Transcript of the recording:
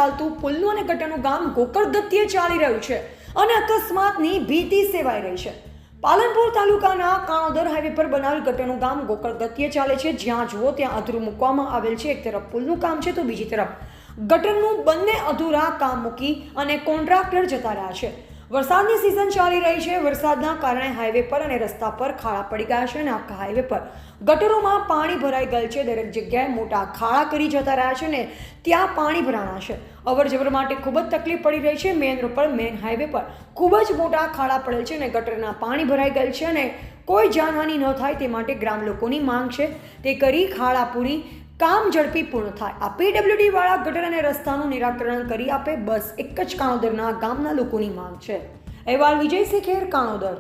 ચાલતું પુલનું અને ગટરનું કામ ગોકળગતિએ ચાલી રહ્યું છે અને અકસ્માતની ભીતિ સેવાઈ રહી છે. પાલનપુર તાલુકાના કાણોદર હાઈવે પર બનાવેલ ગટરનું કામ ગોકળગતિએ ચાલે છે. જ્યાં જુઓ ત્યાં અધૂરું મૂકવામાં આવેલ છે. એક તરફ પુલનું કામ છે તો બીજી તરફ ગટરનું બંને અધૂરા કામ મૂકી અને કોન્ટ્રાક્ટર જતા રહ્યા છે. વરસાદની સિઝન ચાલી રહી છે. વરસાદના કારણે હાઈવે પર અને રસ્તા પર ખાડા પડી ગયા છે અને આખા હાઈવે પર ગટરોમાં પાણી ભરાઈ ગયેલ છે. દરેક જગ્યાએ મોટા ખાડા કરી જતા રહ્યા છે ને ત્યાં પાણી ભરાણા છે. અવર જવર માટે ખૂબ જ તકલીફ પડી રહી છે. મેન રોડ પર મેન હાઈવે પર ખૂબ જ મોટા ખાડા પડેલ છે અને ગટરના પાણી ભરાઈ ગયેલ છે અને કોઈ જાનહાનિ ન થાય તે માટે ગ્રામ લોકોની માંગ છે તે કરી ખાડા પૂરી કામ ઝડપી પૂર્ણ થાય. આ પીડબ્લ્યુડી વાળા ગટર અને રસ્તાનું નિરાકરણ કરી આપે, બસ એક જ કાણોદરના ગામના લોકોની માંગ છે. અહેવાલ વિજય શેખેર, કાણોદર.